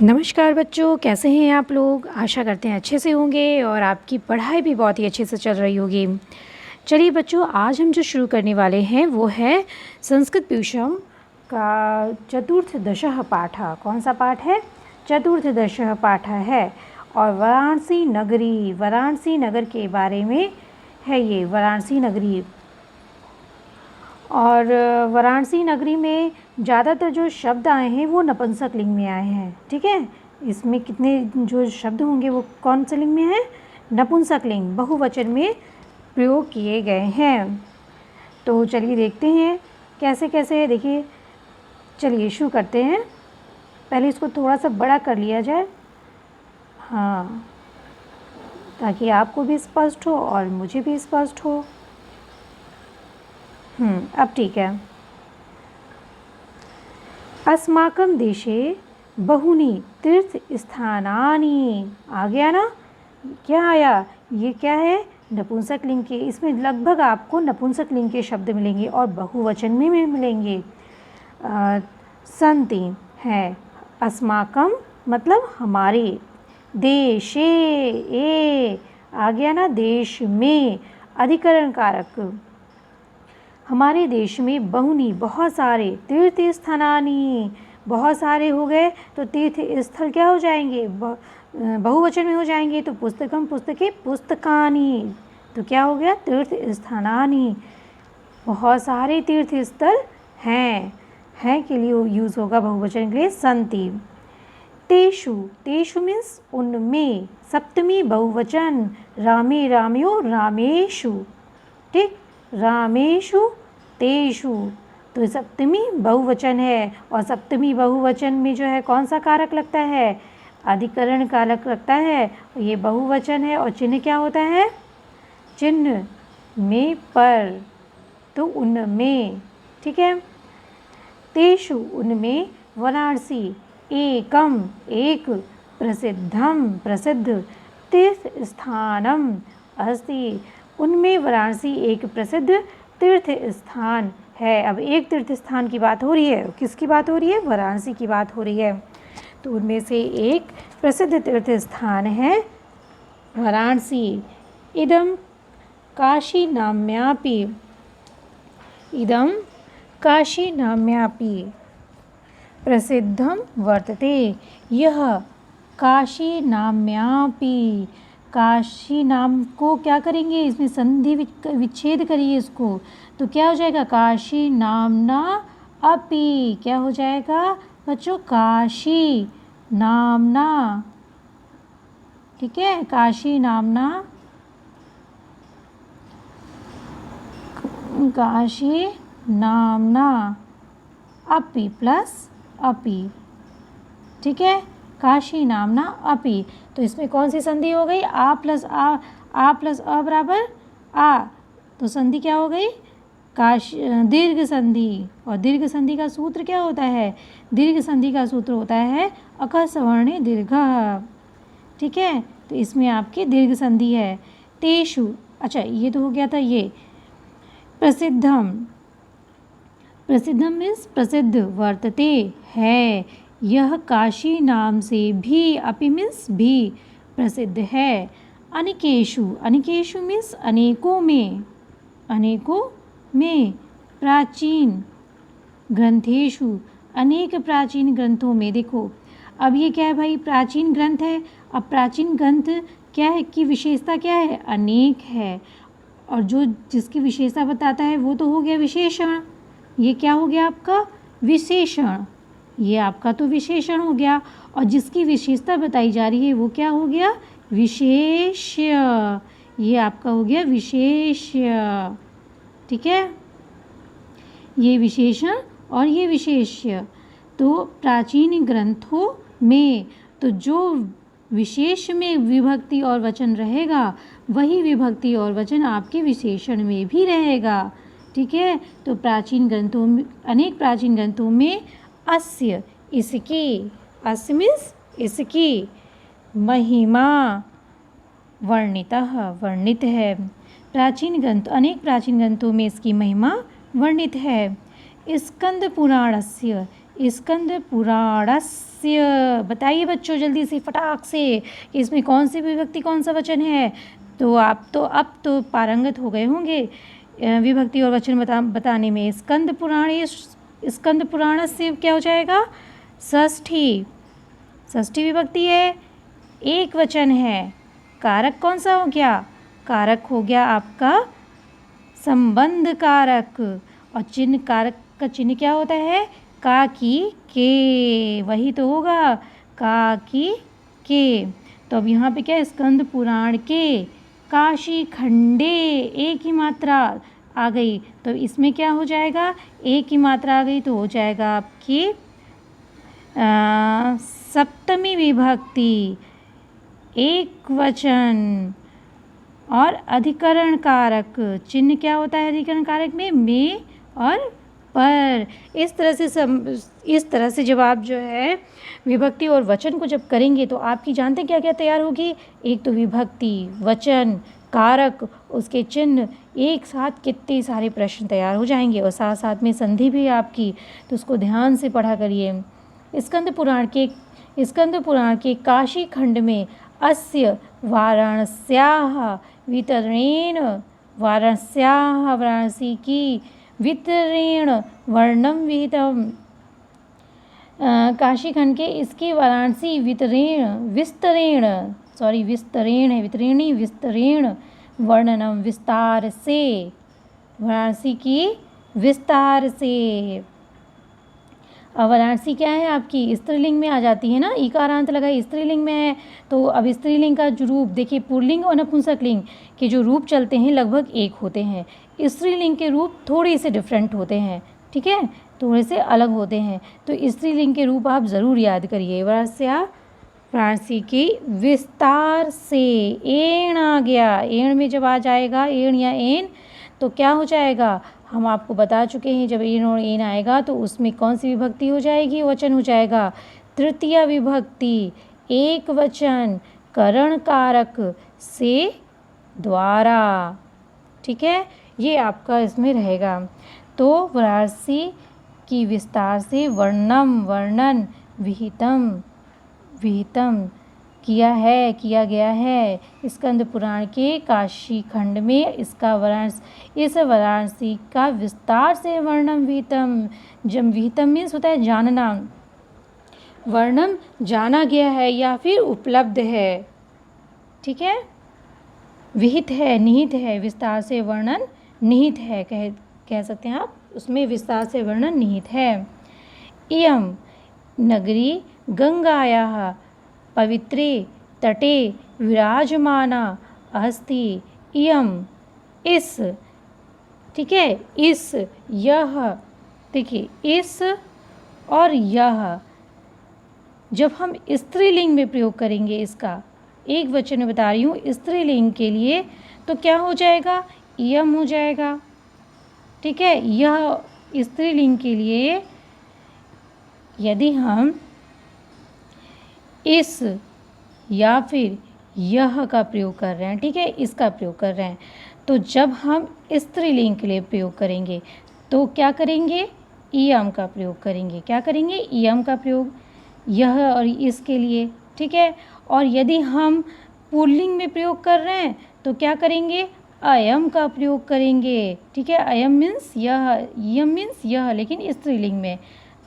नमस्कार बच्चों, कैसे हैं आप लोग। आशा करते हैं अच्छे से होंगे और आपकी पढ़ाई भी बहुत ही अच्छे से चल रही होगी। चलिए बच्चों, आज हम जो शुरू करने वाले हैं वो है संस्कृत प्यूषम का चतुर्थदशः पाठः। कौन सा पाठ है? चतुर्थदशः पाठः है। और वाराणसी नगर के बारे में है ये। वाराणसी नगरी और वाराणसी नगरी में ज़्यादातर जो शब्द आए हैं वो नपुंसक लिंग में आए हैं। ठीक है, इसमें कितने जो शब्द होंगे वो कौन से लिंग में हैं? नपुंसक लिंग, बहुवचन में प्रयोग किए गए हैं। तो चलिए देखते हैं कैसे कैसे है। देखिए, चलिए शुरू करते हैं। पहले इसको थोड़ा सा बड़ा कर लिया जाए, हाँ, ताकि आपको भी स्पष्ट हो और मुझे भी स्पष्ट हो। अब ठीक है। अस्माकं देशे बहुनि तीर्थस्थानानि। आ गया ना? क्या आया? ये क्या है? नपुंसक लिंग के। इसमें लगभग आपको नपुंसक लिंग के शब्द मिलेंगे और बहुवचन में भी मिलेंगे। संति है। अस्माकं मतलब हमारे, देशे ए आ गया ना? देश में, अधिकरण कारक। हमारे देश में बहुनी बहुत सारे, तीर्थ स्थानानि बहुत सारे हो गए तो तीर्थ स्थल क्या हो जाएंगे? बहुवचन में हो जाएंगे। तो पुस्तकम पुस्तके पुस्तकानि, तो क्या हो गया? तीर्थ स्थानानि। बहुत सारे तीर्थ स्थल हैं के लिए यूज़ होगा बहुवचन के लिए संति। तेषु मीन्स उनमें, सप्तमी बहुवचन। रामे रामयो रामेषु। ठीक, रामेषु तेषु, तो सप्तमी बहुवचन है। और सप्तमी बहुवचन में जो है कौन सा कारक लगता है? अधिकरण कारक लगता है। ये बहुवचन है और चिन्ह क्या होता है? चिन्ह में पर, तो उनमें। ठीक है, तेषु उनमें, वाराणसी एकम एक, प्रसिद्ध तीर्थ स्थानम अस्ति। उनमें वाराणसी एक प्रसिद्ध तीर्थ स्थान है। अब एक तीर्थ स्थान की बात हो रही है, किसकी बात हो रही है? वाराणसी की बात हो रही है। तो उनमें से एक प्रसिद्ध तीर्थ स्थान है वाराणसी। इदं काशी नाम्यापि प्रसिद्धं वर्तते। यह काशी नाम्यापि, काशी नाम को क्या करेंगे? इसमें संधि विच्छेद करिए इसको, तो क्या हो जाएगा? काशी नामना अपि। क्या हो जाएगा बच्चों? काशी नामना। ठीक है, काशी नामना अपि प्लस अपि। ठीक है, काशी नामना अपि। तो इसमें कौन सी संधि हो गई? आ प्लस अ बराबर आ, तो संधि क्या हो गई? दीर्घ संधि। और दीर्घ संधि का सूत्र क्या होता है? दीर्घ संधि का सूत्र होता है अकः सवर्णे दीर्घः। ठीक है, तो इसमें आपकी दीर्घ संधि है। तेषु, अच्छा ये तो हो गया था ये। प्रसिद्धम मीन्स प्रसिद्ध, वर्तते है, यह काशी नाम से भी, अपि मीन्स भी, प्रसिद्ध है। अनेकेषु मीन्स अनेकों में, प्राचीन ग्रंथेषु, अनेक प्राचीन ग्रंथों में। देखो, अब ये क्या है भाई? प्राचीन ग्रंथ है। अब प्राचीन ग्रंथ क्या है कि विशेषता क्या है? अनेक है। और जो जिसकी विशेषता बताता है वो तो हो गया विशेषण। ये क्या हो गया आपका? विशेषण। ये आपका तो विशेषण हो गया। और जिसकी विशेषता बताई जा रही है वो क्या हो गया? विशेष्य। ये आपका हो गया विशेष्य। ठीक है, ये विशेषण और ये विशेष्य। तो प्राचीन ग्रंथों में, तो जो विशेष में विभक्ति और वचन रहेगा वही विभक्ति और वचन आपके विशेषण में भी रहेगा। ठीक है, तो प्राचीन ग्रंथों में, अनेक प्राचीन ग्रंथों में अस्य, इसकी, अस्य मीन्स इसकी, महिमा वर्णित है। प्राचीन ग्रंथ, अनेक प्राचीन ग्रंथों में इसकी महिमा वर्णित है। स्कंद पुराणस्य, स्कंद पुराणस्य। बताइए बच्चों जल्दी से फटाक से कि इसमें कौन सी विभक्ति कौन सा वचन है। तो आप तो अब तो पारंगत हो गए होंगे विभक्ति और वचन बताने में। स्कंद पुराणस्य क्या हो जाएगा? षष्ठी। षष्ठी विभक्ति है, एक वचन है। कारक कौन सा हो गया? कारक हो गया आपका संबंध कारक। और चिन्ह, कारक का चिन्ह क्या होता है? का की के, वही तो होगा, का की के। तो अब यहाँ पे क्या है? स्कंद पुराण के काशी खंडे, एक ही मात्रा आ गई तो इसमें क्या हो जाएगा? एक ही मात्रा आ गई तो हो जाएगा आपकी सप्तमी विभक्ति, एक वचन। और अधिकरण कारक, चिन्ह क्या होता है अधिकरण कारक में और पर। इस तरह से जब आप जो है विभक्ति और वचन को जब करेंगे तो आपकी जानते क्या क्या तैयार होगी? एक तो विभक्ति, वचन, कारक, उसके चिन्ह, एक साथ कितने सारे प्रश्न तैयार हो जाएंगे। और साथ साथ में संधि भी आपकी, तो उसको ध्यान से पढ़ा करिए। स्कंद पुराण के काशी खंड में अस्य वाराणस्याः वितरणेन, वाराणसी की वितरण वर्णम विहितम। काशी खंड के इसकी वाराणसी विस्तरेण वर्णनम, विस्तार से, वाराणसी की विस्तार से। वाराणसी क्या है आपकी? स्त्रीलिंग में आ जाती है ना, इकारांत लगा स्त्रीलिंग में है। तो अब स्त्रीलिंग का जो रूप देखिए, पुल्लिंग और नपुंसकलिंग के जो रूप चलते हैं लगभग एक होते हैं। स्त्रीलिंग के रूप थोड़े से डिफरेंट होते हैं, ठीक है, थोड़े से अलग होते हैं। तो स्त्रीलिंग के रूप आप ज़रूर याद करिए। वाराणसी की विस्तार से, एण आ गया, एण में जब आ जाएगा एण या एन तो क्या हो जाएगा? हम आपको बता चुके हैं जब एन और एन आएगा तो उसमें कौन सी विभक्ति हो जाएगी? वचन हो जाएगा। तृतीय विभक्ति, एक वचन, करण कारक से, द्वारा, ठीक है, ये आपका इसमें रहेगा। तो वाराणसी की विस्तार से वर्णन विहितम किया गया है। स्कंद पुराण के काशी खंड में इस वाराणसी का विस्तार से वर्णम विहितम। जब विहितम मीन्स होता है जानना, वर्णम जाना गया है या फिर उपलब्ध है, ठीक है। विहित है, निहित है, विस्तार से वर्णन निहित है, कह सकते हैं आप, उसमें विस्तार से वर्णन निहित है। इयं नगरी गंगायाः पवित्रे तटे विराजमाना अस्ति। इयं, इस, ठीक है, इस, यह, देखिए इस और यह जब हम स्त्रीलिंग में प्रयोग करेंगे, इसका एक वचन में बता रही हूँ स्त्रीलिंग के लिए, तो क्या हो जाएगा? इयम हो जाएगा, ठीक है। यह स्त्रीलिंग के लिए यदि हम इस या फिर यह का प्रयोग कर रहे हैं, ठीक है, इसका प्रयोग कर रहे हैं, तो जब हम स्त्रीलिंग के लिए प्रयोग करेंगे तो क्या करेंगे? इयम का प्रयोग करेंगे। क्या करेंगे? इयम का प्रयोग, यह और इसके लिए, ठीक है। और यदि हम पुल्लिंग में प्रयोग कर रहे हैं तो क्या करेंगे? अयम का प्रयोग करेंगे, ठीक है। अयम मीन्स यह, यम मीन्स यह लेकिन स्त्रीलिंग में,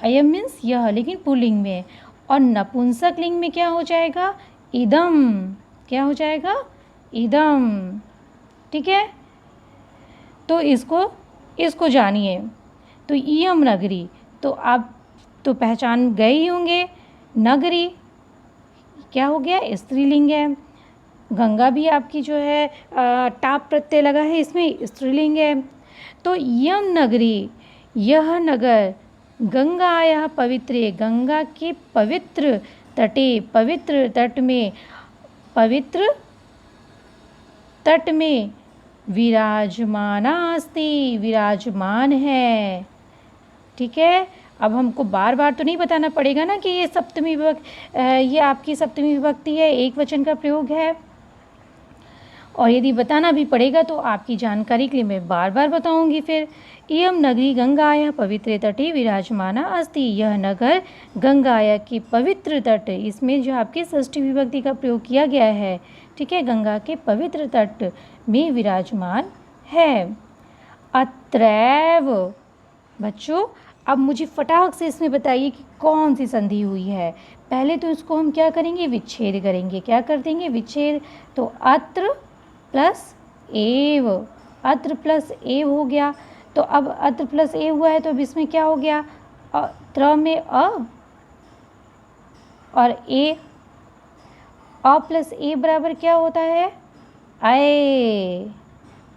अयम मीन्स यह लेकिन पुल्लिंग में। और नपुंसक लिंग में क्या हो जाएगा? इदम, क्या हो जाएगा? इदम, ठीक है। तो इसको जानिए। तो इयम नगरी, तो आप तो पहचान गए ही होंगे, नगरी क्या हो गया? स्त्रीलिंग है। गंगा भी आपकी जो है टाप प्रत्यय लगा है, इसमें स्त्रीलिंग है। तो यम नगरी, यह नगर, गंगायाः पवित्रे, गंगा के पवित्र तटे, पवित्र तट में, पवित्र तट में विराजमाना अस्ति, विराजमान है, ठीक है। अब हमको बार बार तो नहीं बताना पड़ेगा ना कि ये ये आपकी सप्तमी विभक्ति है, एक वचन का प्रयोग है। और यदि बताना भी पड़ेगा तो आपकी जानकारी के लिए मैं बार बार बताऊंगी। फिर इयम नगरी गंगाया पवित्र तटे विराजमाना अस्ति, यह नगर गंगाया के पवित्र तट, इसमें जो आपकी षष्ठी विभक्ति का प्रयोग किया गया है, ठीक है, गंगा के पवित्र तट में विराजमान है। अत्रैव, बच्चों अब मुझे फटाक से इसमें बताइए कि कौन सी संधि हुई है। पहले तो इसको हम क्या करेंगे, विच्छेद करेंगे। क्या कर देंगे, विच्छेद। तो अत्र प्लस एव, अत्र प्लस एव हो गया। तो अब अत्र प्लस एव हुआ है तो अब इसमें क्या हो गया, त्र में अ और ए, अ प्लस ए बराबर क्या होता है, आए।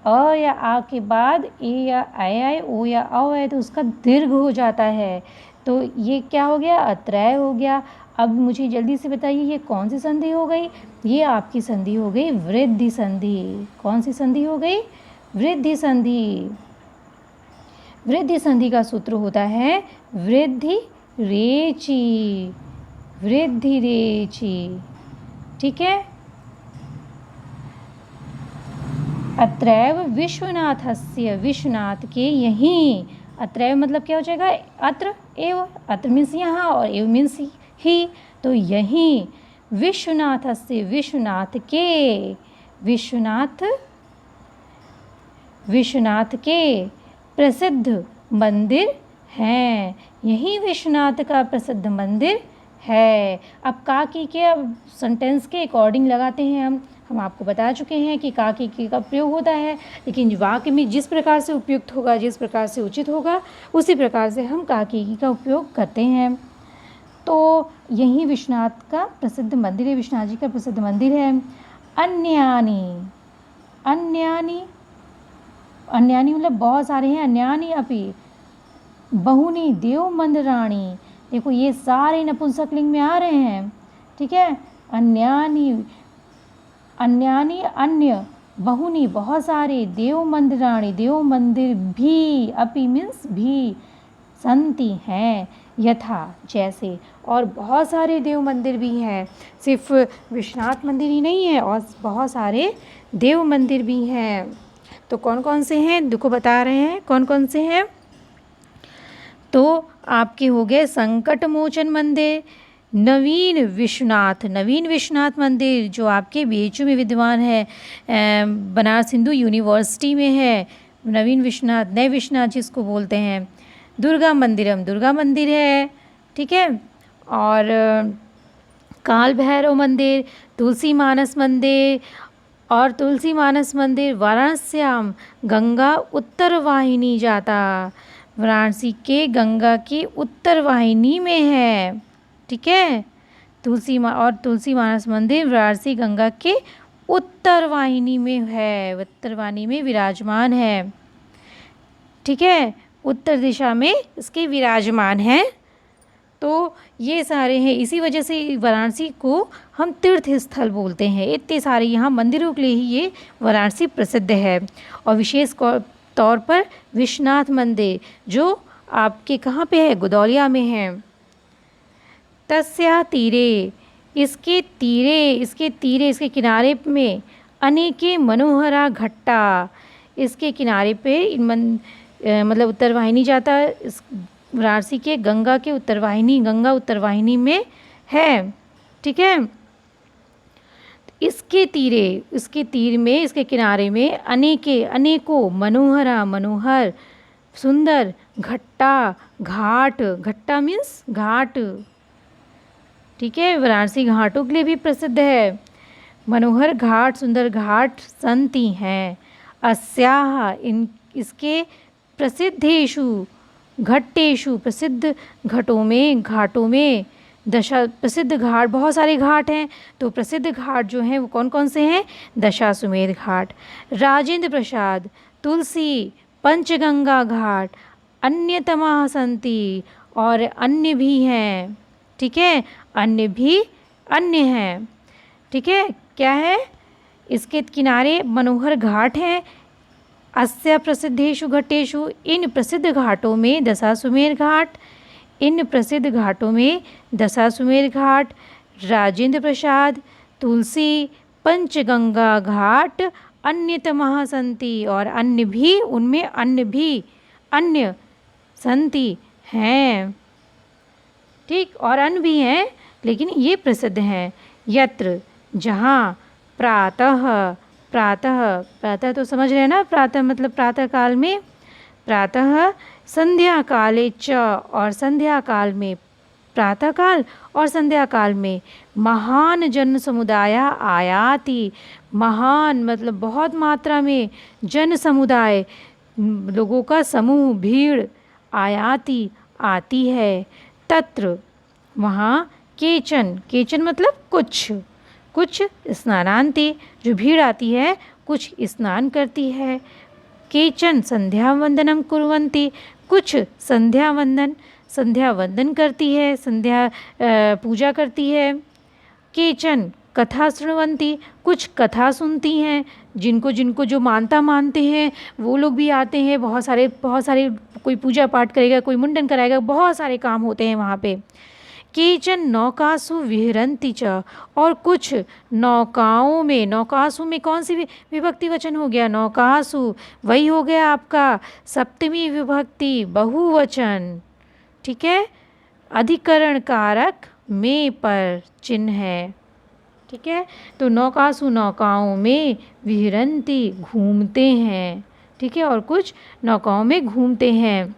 अ या आ के बाद ए या आए ओ या औ है तो उसका दीर्घ हो जाता है। तो ये क्या हो गया, अत्रय हो गया। अब मुझे जल्दी से बताइए ये कौन सी संधि हो गई, ये आपकी संधि हो गई वृद्धि संधि। कौन सी संधि हो गई, वृद्धि संधि। वृद्धि संधि का सूत्र होता है वृद्धि रेचि, वृद्धि रेचि, ठीक है। अत्रैव विश्वनाथस्य, विश्वनाथ के यहीं, अत्रैव मतलब क्या हो जाएगा, अत्र एव, अत्र मीन्स यहाँ और एव मीन्स ही, तो यहीं विश्वनाथस्य, विश्वनाथ के, विश्वनाथ के प्रसिद्ध मंदिर हैं, यही विश्वनाथ का प्रसिद्ध मंदिर है। अब काकी के, अब सेंटेंस के अकॉर्डिंग लगाते हैं हम आपको बता चुके हैं कि काकी की का प्रयोग होता है, लेकिन वाक्य में जिस प्रकार से उपयुक्त होगा, जिस प्रकार से उचित होगा, उसी प्रकार से हम काकी की का उपयोग करते हैं। तो यही विश्वनाथ का प्रसिद्ध मंदिर है, विश्वनाथ जी का प्रसिद्ध मंदिर है। अन्यानी, अन्यानी, अन्यानी मतलब बहुत सारे हैं। अन्यानी अपि बहुनी देव मंदिराणी, देखो ये सारे नपुंसकलिंग में आ रहे हैं, ठीक है। अन्यानी, अन्यानी अन्य, बहुनी बहुत सारे, देव मंदिराणी देव मंदिर भी, अपि मीन्स भी, संति हैं, यथा जैसे, और बहुत सारे देव मंदिर भी हैं, सिर्फ विश्वनाथ मंदिर ही नहीं है और बहुत सारे देव मंदिर भी हैं। तो कौन कौन से हैं, देखो बता रहे हैं कौन कौन से हैं। तो आपके हो गए संकट मोचन मंदिर, नवीन विश्वनाथ मंदिर जो आपके बीएचयू में विद्यमान है, बनारस हिंदू यूनिवर्सिटी में है, नवीन विश्वनाथ, नए विश्वनाथ जिसको बोलते हैं। दुर्गा मंदिरम, दुर्गा मंदिर है, ठीक है। और काल भैरव मंदिर, तुलसी मानस मंदिर, और तुलसी मानस मंदिर वाराणस्याम गंगा उत्तर वाहिनी जाता, वाराणसी के गंगा की उत्तर वाहिनी में है, ठीक है। तुलसी मानस मंदिर वाराणसी गंगा के उत्तर वाहिनी में है, उत्तर वाहिनी में विराजमान है, ठीक है, उत्तर दिशा में इसके विराजमान है। तो ये सारे हैं, इसी वजह से वाराणसी को हम तीर्थ स्थल बोलते हैं। इतने सारे यहाँ मंदिरों के लिए ही ये वाराणसी प्रसिद्ध है। और विशेष तौर पर विश्वनाथ मंदिर जो आपके कहाँ पे है, गुदौलिया में है। तस्या तीरे, इसके इसके किनारे में अनेके मनोहरा घट्टा, इसके किनारे पे मतलब उत्तर वाहिनी जाता, इस वाराणसी के गंगा उत्तर वाहिनी में है, ठीक है। इसके तीर में, इसके किनारे में अनेकों मनोहर सुंदर, घट्टा मीन्स घाट, ठीक है, वाराणसी घाटों के लिए भी प्रसिद्ध है। मनोहर घाट, सुंदर घाट संति हैं। अस्याह, इसके प्रसिद्धेषु घट्टेषु, प्रसिद्ध घाटों में प्रसिद्ध घाट, बहुत सारे घाट हैं। तो प्रसिद्ध घाट जो हैं वो कौन कौन से हैं, दशाश्वमेध घाट, राजेंद्र प्रसाद, तुलसी, पंचगंगा घाट, अन्यतमा संति, और अन्य भी हैं, ठीक है, अन्य हैं, ठीक है। क्या है, इसके किनारे मनोहर घाट हैं। अस्य प्रसिद्धेषु घट्टेषु, इन प्रसिद्ध घाटों में दशाश्वमेध घाट, राजेंद्र प्रसाद, तुलसी, पंचगंगा घाट, अन्यतमः सन्ति, और अन्य भी, उनमें अन्य भी, अन्य सन्ति हैं, ठीक, और अन्य भी हैं लेकिन ये प्रसिद्ध हैं। यत्र, जहाँ, प्रातः, प्रातः, प्रातः तो समझ रहे हैं ना, प्रातः मतलब प्रातः काल में, प्रातः, संध्या काले च, और संध्या काल में, प्रातः काल और संध्या काल में, महान जन समुदाय आयाति, महान मतलब बहुत मात्रा में, जन समुदाय लोगों का समूह, भीड़, आयाति आती है, तत्र वहाँ, केचन, केचन मतलब कुछ, कुछ स्नानान्ते जो भीड़ आती है कुछ स्नान करती है, केचन संध्या वंदनम कुर्वन्ति, कुछ संध्या वंदन करती है, संध्या पूजा करती है, केचन कथा शृण्वन्ति, कुछ कथा सुनती हैं, जिनको जिनको जो मानते हैं वो लोग भी आते हैं, बहुत सारे कोई पूजा पाठ करेगा, कोई मुंडन कराएगा, बहुत सारे काम होते हैं वहाँ पे। केचन नौकासु विहरन्ति च, और कुछ नौकाओं में, नौकासु में कौन सी विभक्ति वचन हो गया, नौकासु, वही हो गया आपका सप्तमी विभक्ति बहुवचन, ठीक है, अधिकरण कारक में पर चिन्ह है, ठीक है, तो नौकासु नौकाओं में, विहरन्ति घूमते हैं, ठीक है, और कुछ नौकाओं में घूमते हैं।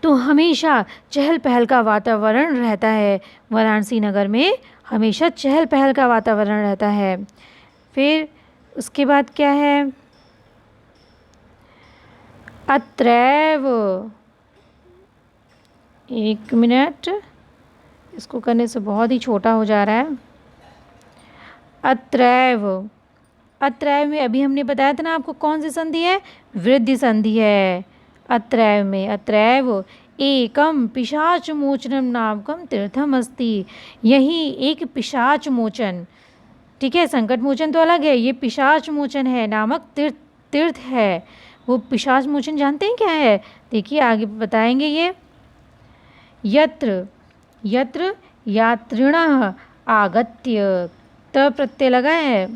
तो हमेशा चहल पहल का वातावरण रहता है, वाराणसी नगर में हमेशा चहल पहल का वातावरण रहता है। फिर उसके बाद क्या है, अत्रैव, एक मिनट, इसको करने से बहुत ही छोटा हो जा रहा है। अत्रैव, अत्रैव में अभी हमने बताया था ना आपको कौन सी संधि है, वृद्धि संधि है। अत्रैव में, अत्रैव एकम पिशाच मोचनम नामकम तीर्थम अस्ति, यही एक पिशाच मोचन, ठीक है, संकट मोचन तो अलग है, ये पिशाच मोचन है नामक तीर्थ है। वो पिशाच मोचन जानते हैं क्या है, देखिए आगे बताएंगे ये। यत्र, यत्र यात्रिणः आगत्य, त प्रत्यय लगा है,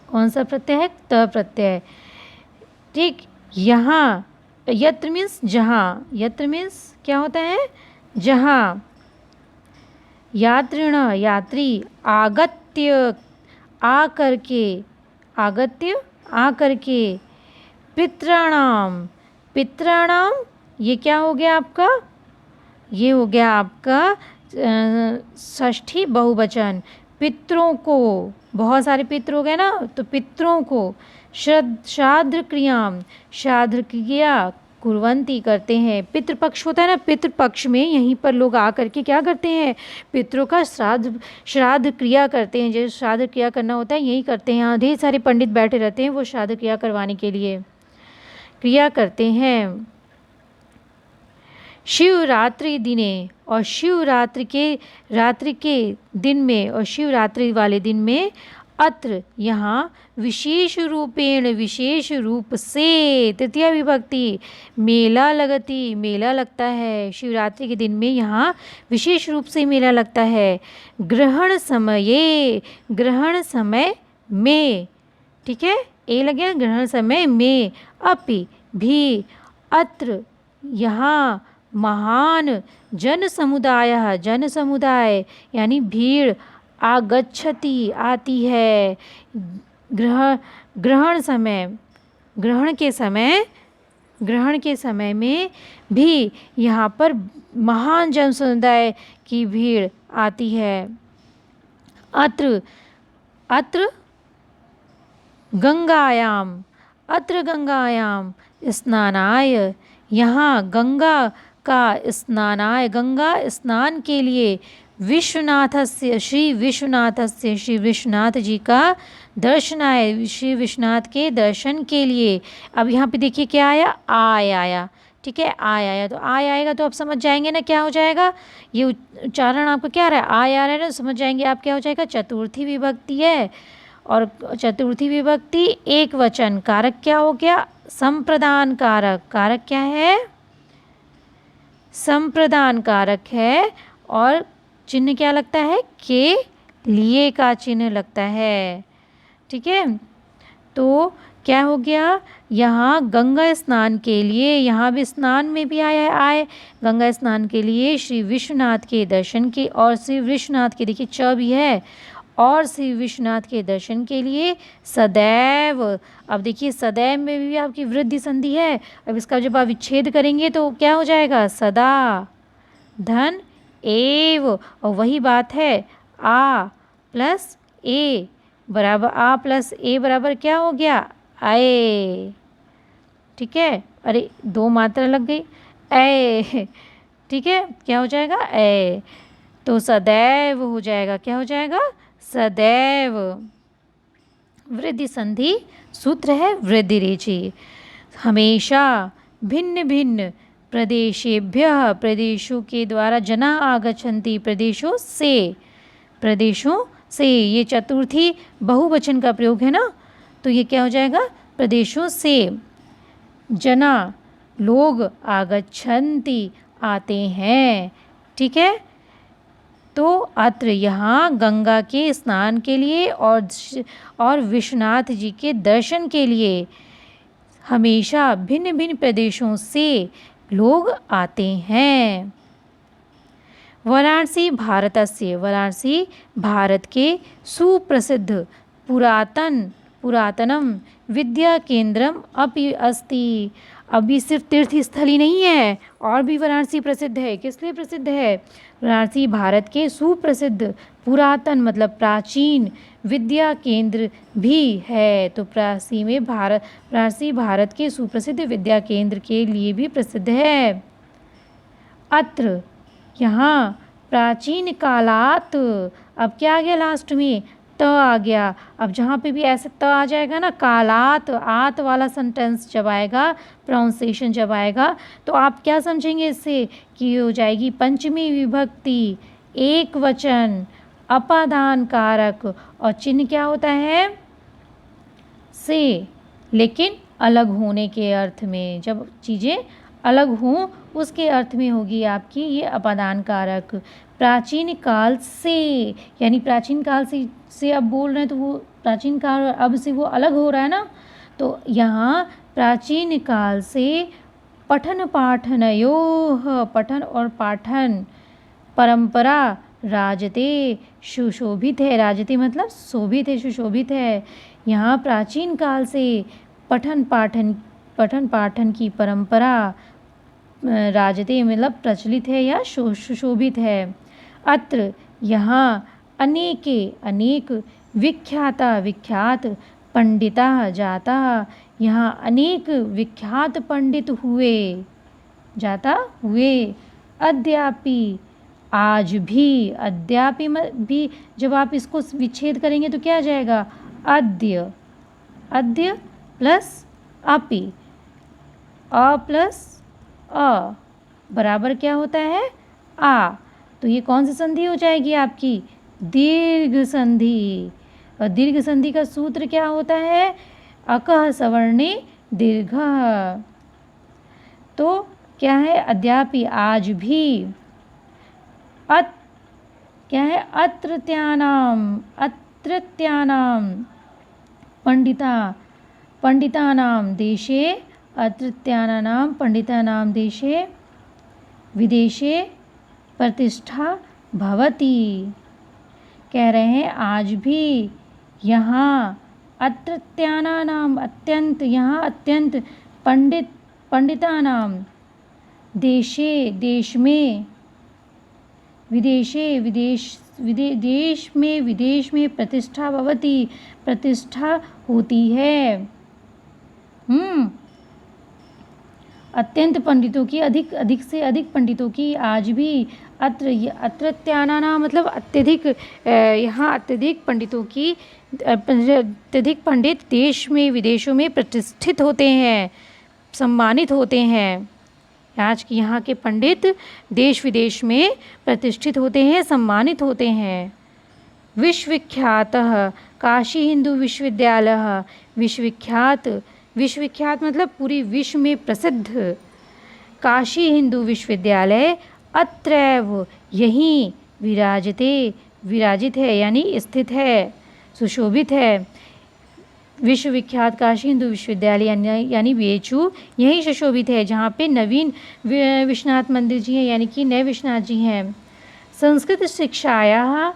कौन सा प्रत्यय है, त प्रत्यय, ठीक, यहाँ, यत्र मीन्स जहाँ, यत्र मीन्स क्या होता है, जहाँ, यात्रिण यात्री, आगत्य आकर के, आगत्य आकर के, पितॄणाम, पितॄणाम ये क्या हो गया आपका, ये हो गया आपका षष्ठी बहुवचन, पितरों को, बहुत सारे पितर हो गए ना, तो पितरों को, श्राद्ध क्रियाम, श्राद्ध क्रिया कुर्वन्ति करते हैं, पितृपक्ष होता है ना, पितृपक्ष में यहीं पर लोग आकर के क्या करते हैं, पितरों का श्राद्ध क्रिया करते हैं, जैसे श्राद्ध क्रिया करना होता है यही करते हैं, यहाँ ढेर सारे पंडित बैठे रहते हैं वो श्राद्ध क्रिया करवाने के लिए क्रिया करते हैं। शिवरात्रि दिने, और शिवरात्रि के दिन में, और शिवरात्रि वाले दिन में, अत्र यहाँ विशेष रूपेण, विशेष रूप से, तृतीया विभक्ति, मेला लगती, मेला लगता है, शिवरात्रि के दिन में यहाँ विशेष रूप से मेला लगता है। ग्रहण समये, ग्रहण समय में, ठीक है, ए लग गया, ग्रहण समय में, अपि भी, अत्र यहाँ, महान जन समुदाय, जन समुदाय यानी भीड़, आगच्छति आती है, ग्रहण समय, ग्रहण के समय में भी यहाँ पर महान जन समुदाय की भीड़ आती है। अत्र, अत्र गंगायाम, अत्र गंगायाम स्नानाय, यहाँ गंगा का स्नानाय, गंगा स्नान के लिए, विश्वनाथस्य, श्री विश्वनाथस्य, श्री विश्वनाथ जी का दर्शनाय, श्री विश्वनाथ के दर्शन के लिए। अब यहाँ पे देखिए क्या आया, आय आया, ठीक है, आय आया, तो आय आएगा तो आप समझ जाएंगे ना क्या हो जाएगा, ये उच्चारण आपका क्या रहा है, आय आ रहा है ना, समझ जाएंगे आप क्या हो जाएगा, चतुर्थी विभक्ति है, और चतुर्थी विभक्ति एक वचन, कारक क्या हो गया, संप्रदान कारक, कारक क्या है, संप्रदान कारक है, और चिन्ह क्या लगता है, के लिए का चिन्ह लगता है, ठीक है। तो क्या हो गया, यहाँ गंगा स्नान के लिए, यहाँ भी स्नान में भी आए गंगा स्नान के लिए श्री विश्वनाथ के दर्शन के, और श्री विश्वनाथ के देखिए च भी है, और श्री विश्वनाथ के दर्शन के लिए सदैव। अब देखिए सदैव में भी आपकी वृद्धि संधि है। अब इसका जब आप विच्छेद करेंगे तो क्या हो जाएगा, सदा धन एव, और वही बात है आ प्लस ए बराबर, आ प्लस ए बराबर क्या हो गया, आए। ठीक है, अरे दो मात्रा लग गई, ए। ठीक है, क्या हो जाएगा, ए। तो सदैव हो जाएगा, क्या हो जाएगा, सदैव। वृद्धि संधि सूत्र है वृद्धि रेचि। हमेशा भिन्न भिन्न प्रदेशेभ्यः, प्रदेशों के द्वारा जना आगच्छन्ति, प्रदेशों से, ये चतुर्थी बहुवचन का प्रयोग है ना, तो ये क्या हो जाएगा, प्रदेशों से जना लोग, आगच्छन्ति आते हैं। ठीक है, तो अत्र यहाँ गंगा के स्नान के लिए और विश्वनाथ जी के दर्शन के लिए हमेशा भिन्न भिन्न प्रदेशों से लोग आते हैं। वाराणसी वाराणसी भारत के सुप्रसिद्ध पुरातनम विद्या केंद्रम अपि अस्ति। अभी सिर्फ तीर्थ स्थल ही नहीं है, और भी वाराणसी प्रसिद्ध है। किस लिए प्रसिद्ध है, वाराणसी भारत के सुप्रसिद्ध पुरातन मतलब प्राचीन विद्या केंद्र भी है। तो वाराणसी भारत के सुप्रसिद्ध विद्या केंद्र के लिए भी प्रसिद्ध है। अत्र यहाँ प्राचीन कालात, अब क्या आ गया लास्ट में, त आ गया। अब जहाँ पे भी ऐसे त आ जाएगा ना, कालात, आत वाला सेंटेंस जब आएगा, प्रोनाउंसिएशन जब आएगा, तो आप क्या समझेंगे इससे, कि हो जाएगी पंचमी विभक्ति, एक वचन, अपादान कारक, और चिन्ह क्या होता है, से, लेकिन अलग होने के अर्थ में। जब चीज़ें अलग हों उसके अर्थ में होगी आपकी ये अपादान कारक। प्राचीन काल से, यानी प्राचीन काल से अब बोल रहे हैं, तो वो प्राचीन काल अब से वो अलग हो रहा है ना, तो यहाँ प्राचीन काल से पठन पाठनयोः, पठन और पाठन परंपरा राजते सुशोभित है। राजते मतलब शोभित है, सुशोभित है। यहाँ प्राचीन काल से पठन पाठन की परंपरा राजते मतलब प्रचलित है या सुशोभित है। अत्र यहाँ अनेक विख्यात पंडिता जाता, यहाँ अनेक विख्यात पंडित हुए, अद्यापि आज भी, अद्यापि भी जब आप इसको विच्छेद करेंगे तो क्या आ जाएगा, अद्य प्लस अपि, अ प्लस अ बराबर क्या होता है, आ। तो ये कौन सी संधि हो जाएगी आपकी, दीर्घ संधि। और दीर्घ संधि का सूत्र क्या होता है, अकः सवर्णे दीर्घः। तो क्या है, अद्यापि आज भी, क्या है, अत्रत्यानाम पंडितानाम देशे, अत्रत्यानाम पंडितानाम देशे विदेशे प्रतिष्ठा भवति। कह रहे हैं आज भी यहाँ अत्रत्यानाम अत्यंत पंडितानाम देशे देश में, विदेश में प्रतिष्ठा भवति प्रतिष्ठा होती है। अत्यंत पंडितों की, अधिक से अधिक पंडितों की आज भी अत्रत्यानाना मतलब अत्यधिक, यहाँ अत्यधिक पंडितों की, अत्यधिक पंडित देश में विदेशों में प्रतिष्ठित होते हैं, सम्मानित होते हैं। आज के यहाँ के पंडित देश विदेश में प्रतिष्ठित होते हैं, सम्मानित होते हैं। विश्वविख्यातः काशी हिंदू विश्वविद्यालय, विश्वविख्यात मतलब पूरी विश्व में प्रसिद्ध काशी हिंदू विश्वविद्यालय अत्रैव यहीं विराजित है, यानी स्थित है, सुशोभित है। विश्वविख्यात काशी हिंदू विश्वविद्यालय यानी बीएचयू यहीं सुशोभित है, जहाँ पे नवीन विश्वनाथ मंदिर जी हैं, यानी कि नए विश्वनाथ जी हैं। संस्कृत शिक्षायाः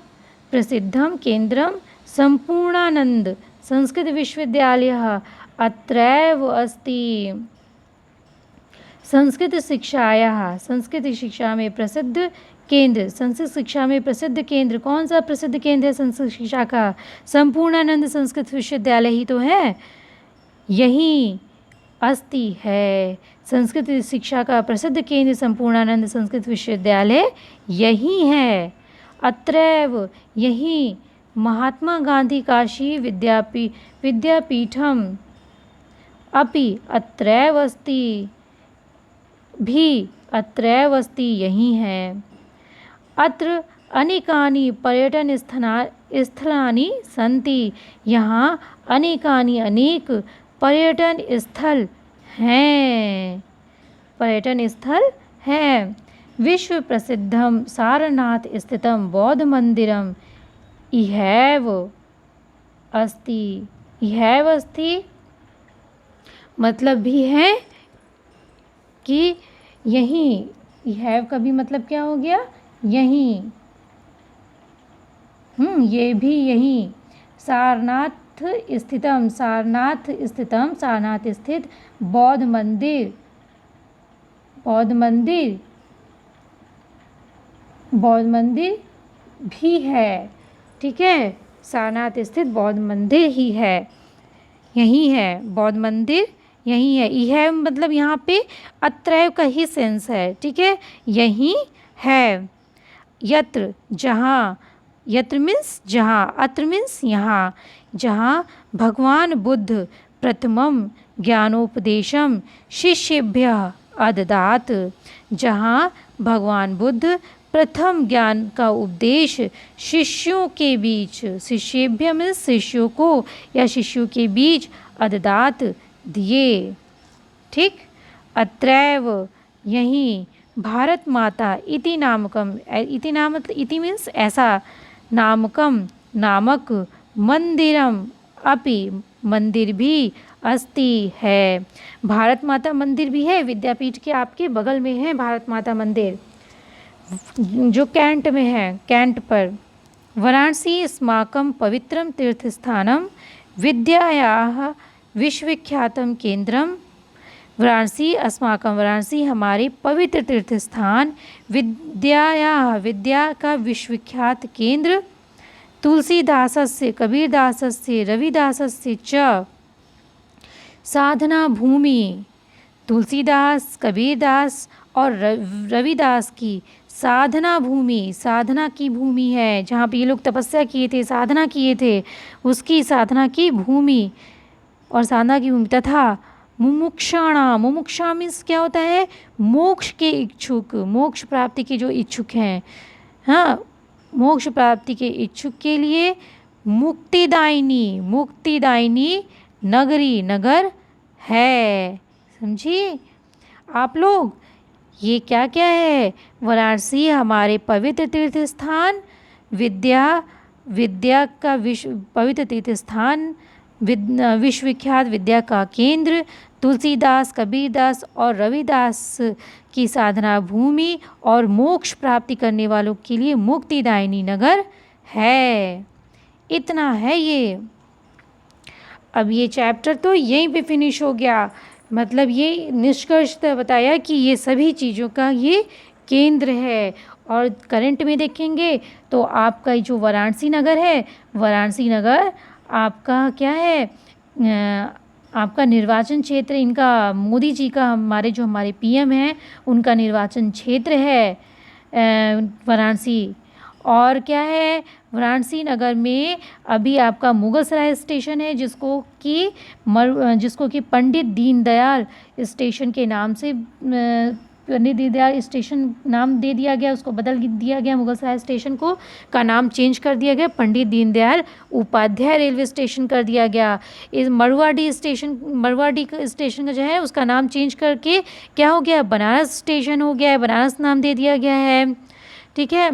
प्रसिद्धं केंद्रं संपूर्णानंद संस्कृत विश्वविद्यालयः अत्रैव अस्ति। संस्कृत शिक्षा में प्रसिद्ध केंद्र, संस्कृत शिक्षा में प्रसिद्ध केंद्र, कौन सा प्रसिद्ध केंद्र है संस्कृत शिक्षा का? संपूर्णानंद संस्कृत विश्वविद्यालय ही तो है, यही अस्ति है। संस्कृत शिक्षा का प्रसिद्ध केंद्र संपूर्णानंद संस्कृत विश्वविद्यालय यही है। अत्रैव यही महात्मा गांधी काशी विद्यापीठम अपि अत्रैव अस्ति, भी अत्रैव अस्ति यही है। अत्र अनेकानि पर्यटन स्थलानि सन्ति, यहाँ अनेकानि अनेक पर्यटन स्थल हैं, पर्यटन स्थल हैं। विश्व प्रसिद्धम सारनाथ स्थितम बौद्ध मंदिरम इहैव अस्ति। इहैव अस्ति मतलब भी है कि यहीं, इहैव का भी मतलब क्या हो गया? यहीं, ये भी यहीं। सारनाथ स्थितम, सारनाथ स्थितम, सारनाथ स्थित बौद्ध मंदिर, बौद्ध मंदिर, बौद्ध मंदिर भी है, ठीक है। सारनाथ स्थित बौद्ध मंदिर ही है, यही है, बौद्ध मंदिर यही है। यह मतलब यहाँ पे अत्रैव का ही सेंस है, ठीक है, यही है। यत्र जहाँ, यत्र मीन्स जहाँ, अत्र मीन्स यहाँ, जहाँ भगवान बुद्ध प्रथमम ज्ञानोपदेशम शिष्येभ्यः अददात, जहाँ भगवान बुद्ध प्रथम ज्ञान का उपदेश शिष्यों के बीच, शिष्येभ्य में शिष्यों को या शिष्यों के बीच अददात दिए, ठीक। अत्रैव यहीं भारत माता इति नामकम, इति नाम इति मीन्स ऐसा, नामकम नामक, मंदिरम अपि मंदिर भी अस्ति है। भारत माता मंदिर भी है, विद्यापीठ के आपके बगल में है भारत माता मंदिर, जो कैंट में है, कैंट पर। वाराणसी अस्माकं पवित्रं तीर्थस्थानं विद्यायाः विश्वविख्यातं केंद्रम। वाराणसी अस्माकं, वाराणसी हमारे पवित्र तीर्थ स्थान, विद्यायाः विद्या का विश्वविख्यात केंद्र, तुलसीदासस्य कबीरदासस्य रविदासस्य च साधना भूमि, तुलसीदास कबीरदास और रविदास की साधना भूमि, साधना की भूमि है, जहाँ पे ये लोग तपस्या किए थे, साधना किए थे, उसकी साधना की भूमि और साधना की भूमि। तथा मुमुक्षाणा, मुमुक्षा मीन्स क्या होता है? मोक्ष के इच्छुक, मोक्ष प्राप्ति के जो इच्छुक हैं, हाँ, मोक्ष प्राप्ति के इच्छुक के लिए मुक्तिदायिनी, मुक्तिदायिनी नगरी, नगर है। समझिए आप लोग, ये क्या क्या है? वाराणसी हमारे पवित्र तीर्थ स्थान, विद्या का पवित्र तीर्थ स्थान, विश्वविख्यात विद्या का केंद्र, तुलसीदास कबीरदास और रविदास की साधना भूमि और मोक्ष प्राप्ति करने वालों के लिए मुक्तिदायिनी नगर है। इतना है ये। अब ये चैप्टर तो यहीं पे फिनिश हो गया, मतलब ये निष्कर्षतः बताया कि ये सभी चीज़ों का ये केंद्र है। और करंट में देखेंगे तो आपका जो वाराणसी नगर है, वाराणसी नगर आपका क्या है? आपका निर्वाचन क्षेत्र, इनका मोदी जी का, हमारे पीएम हैं, उनका निर्वाचन क्षेत्र है वाराणसी। और क्या है? वाराणसी नगर में अभी आपका मुगल सराय स्टेशन है, जिसको कि पंडित दीनदयाल स्टेशन के नाम से, पंडित दीनदयाल स्टेशन नाम दे दिया गया, उसको बदल दिया गया, मुगल सराय स्टेशन को का नाम चेंज कर दिया गया, पंडित दीनदयाल उपाध्याय रेलवे स्टेशन कर दिया गया। इस मरवाडी स्टेशन का जो है उसका नाम चेंज करके क्या हो गया? बनारस स्टेशन हो गया है, बनारस नाम दे दिया गया है, ठीक है।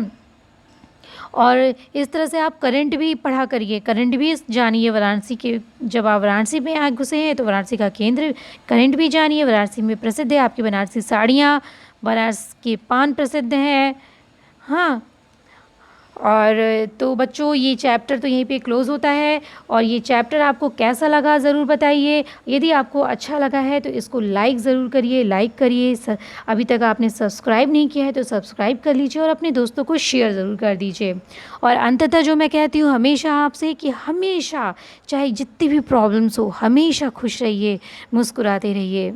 और इस तरह से आप करंट भी पढ़ा करिए, करंट भी जानिए वाराणसी के। जब आप वाराणसी में आ घुसे हैं तो वाराणसी का केंद्र करंट भी जानिए। वाराणसी में प्रसिद्ध है आपकी बनारसी साड़ियाँ, बनारस के पान प्रसिद्ध हैं। हाँ, और तो बच्चों ये चैप्टर तो यहीं पे क्लोज़ होता है। और ये चैप्टर आपको कैसा लगा ज़रूर बताइए। यदि आपको अच्छा लगा है तो इसको लाइक ज़रूर करिए, लाइक करिए। अभी तक आपने सब्सक्राइब नहीं किया है तो सब्सक्राइब कर लीजिए और अपने दोस्तों को शेयर ज़रूर कर दीजिए। और अंततः जो मैं कहती हूँ हमेशा आपसे कि हमेशा चाहे जितनी भी प्रॉब्लम्स हो, हमेशा खुश रहिए, मुस्कुराते रहिए।